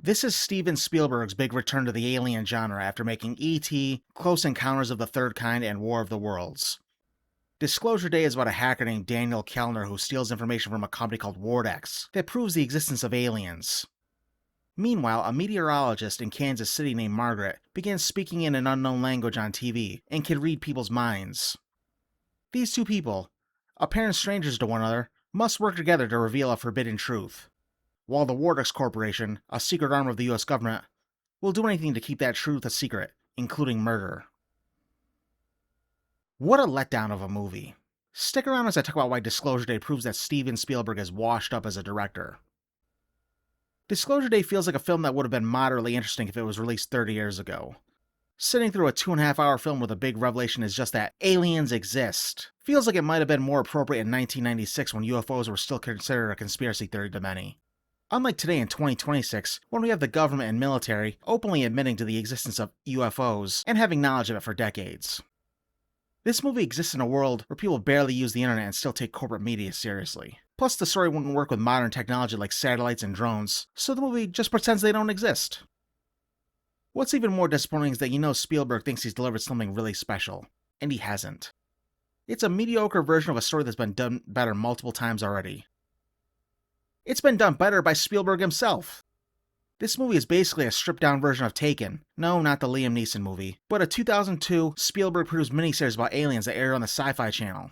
This is Steven Spielberg's big return to the alien genre after making E.T., Close Encounters of the Third Kind, and War of the Worlds. Disclosure Day is about a hacker named Daniel Kellner who steals information from a company called Wardex that proves the existence of aliens. Meanwhile, a meteorologist in Kansas City named Margaret begins speaking in an unknown language on TV and can read people's minds. These two people, apparent strangers to one another, must work together to reveal a forbidden truth, while the Wardex Corporation, a secret arm of the US government, will do anything to keep that truth a secret, including murder. What a letdown of a movie. Stick around as I talk about why Disclosure Day proves that Steven Spielberg is washed up as a director. Disclosure Day feels like a film that would have been moderately interesting if it was released 30 years ago. Sitting through a 2.5-hour film where the big revelation is just that aliens exist feels like it might have been more appropriate in 1996 when UFOs were still considered a conspiracy theory to many. Unlike today in 2026, when we have the government and military openly admitting to the existence of UFOs and having knowledge of it for decades. This movie exists in a world where people barely use the internet and still take corporate media seriously. Plus, the story wouldn't work with modern technology like satellites and drones, so the movie just pretends they don't exist. What's even more disappointing is that you know Spielberg thinks he's delivered something really special, and he hasn't. It's a mediocre version of a story that's been done better multiple times already. It's been done better by Spielberg himself. This movie is basically a stripped-down version of Taken. No, not the Liam Neeson movie, but a 2002 Spielberg-produced miniseries about aliens that aired on the Sci-Fi Channel.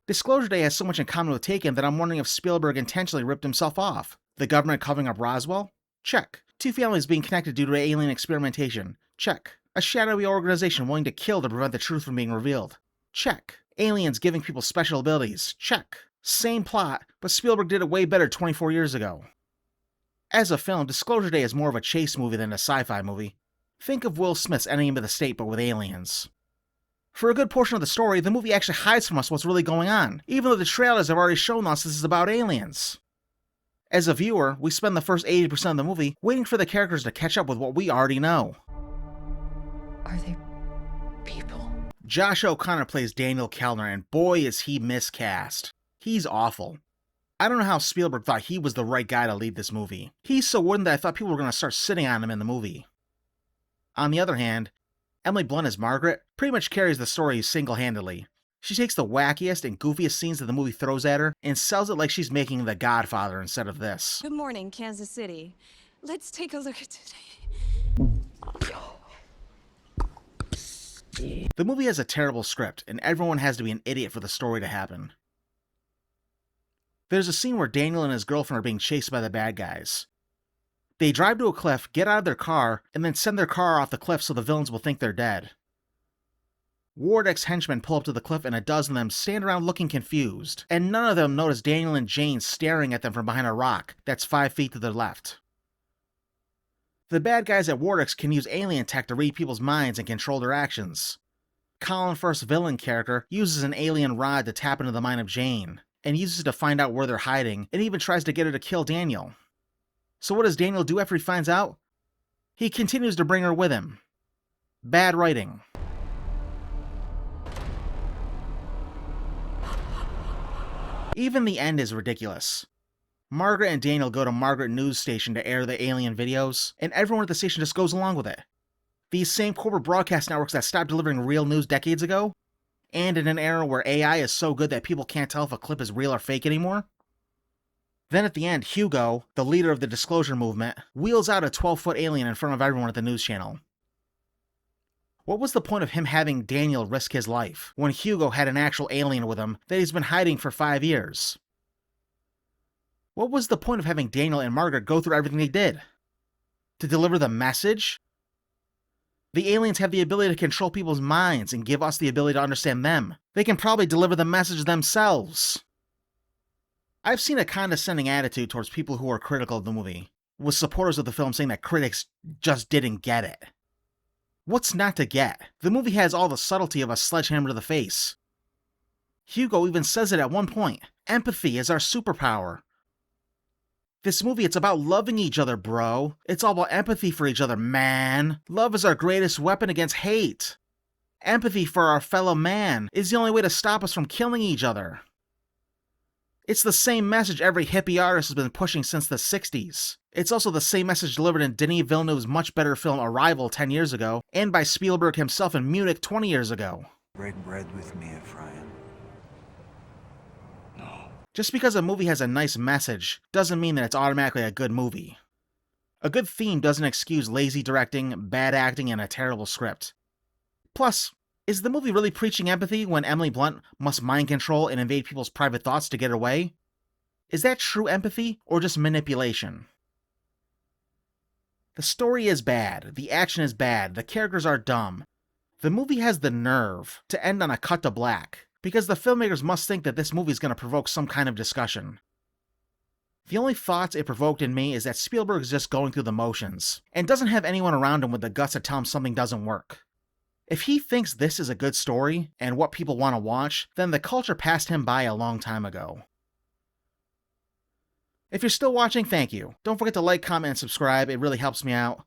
Disclosure Day has so much in common with Taken that I'm wondering if Spielberg intentionally ripped himself off. The government covering up Roswell? Check. Two families being connected due to alien experimentation? Check. A shadowy organization willing to kill to prevent the truth from being revealed? Check. Aliens giving people special abilities? Check. Same plot, but Spielberg did it way better 24 years ago. As a film, Disclosure Day is more of a chase movie than a sci-fi movie. Think of Will Smith's Enemy of the State but with aliens. For a good portion of the story, the movie actually hides from us what's really going on, even though the trailers have already shown us this is about aliens. As a viewer, we spend the first 80% of the movie waiting for the characters to catch up with what we already know. Are they people? Josh O'Connor plays Daniel Kellner, and boy is he miscast. He's awful. I don't know how Spielberg thought he was the right guy to lead this movie. He's so wooden that I thought people were going to start sitting on him in the movie. On the other hand, Emily Blunt as Margaret pretty much carries the story single-handedly. She takes the wackiest and goofiest scenes that the movie throws at her and sells it like she's making The Godfather instead of this. Good morning, Kansas City. Let's take a look at today. The movie has a terrible script, and everyone has to be an idiot for the story to happen. There's a scene where Daniel and his girlfriend are being chased by the bad guys. They drive to a cliff, get out of their car, and then send their car off the cliff so the villains will think they're dead. Wardex henchmen pull up to the cliff and a dozen of them stand around looking confused, and none of them notice Daniel and Jane staring at them from behind a rock that's 5 feet to their left. The bad guys at Wardex can use alien tech to read people's minds and control their actions. Colin Firth's villain character uses an alien rod to tap into the mind of Jane, and uses it to find out where they're hiding, and even tries to get her to kill Daniel. So what does Daniel do after he finds out? He continues to bring her with him. Bad writing. Even the end is ridiculous. Margaret and Daniel go to Margaret News Station to air the alien videos, and everyone at the station just goes along with it. These same corporate broadcast networks that stopped delivering real news decades ago, and in an era where AI is so good that people can't tell if a clip is real or fake anymore. Then at the end, Hugo, the leader of the disclosure movement, wheels out a 12-foot alien in front of everyone at the news channel. What was the point of him having Daniel risk his life, when Hugo had an actual alien with him that he's been hiding for 5 years? What was the point of having Daniel and Margaret go through everything they did? To deliver the message? The aliens have the ability to control people's minds and give us the ability to understand them. They can probably deliver the message themselves. I've seen a condescending attitude towards people who are critical of the movie, with supporters of the film saying that critics just didn't get it. What's not to get? The movie has all the subtlety of a sledgehammer to the face. Hugo even says it at one point. Empathy is our superpower. This movie, it's about loving each other, bro. It's all about empathy for each other, man. Love is our greatest weapon against hate. Empathy for our fellow man is the only way to stop us from killing each other. It's the same message every hippie artist has been pushing since the 60s. It's also the same message delivered in Denis Villeneuve's much better film Arrival 10 years ago, and by Spielberg himself in Munich 20 years ago. Break bread with me, Ephraim. No. Just because a movie has a nice message doesn't mean that it's automatically a good movie. A good theme doesn't excuse lazy directing, bad acting, and a terrible script. Plus, is the movie really preaching empathy when Emily Blunt must mind control and invade people's private thoughts to get away? Is that true empathy, or just manipulation? The story is bad, the action is bad, the characters are dumb. The movie has the nerve to end on a cut to black, because the filmmakers must think that this movie is going to provoke some kind of discussion. The only thoughts it provoked in me is that Spielberg is just going through the motions, and doesn't have anyone around him with the guts to tell him something doesn't work. If he thinks this is a good story, and what people want to watch, then the culture passed him by a long time ago. If you're still watching, thank you. Don't forget to like, comment, and subscribe, it really helps me out.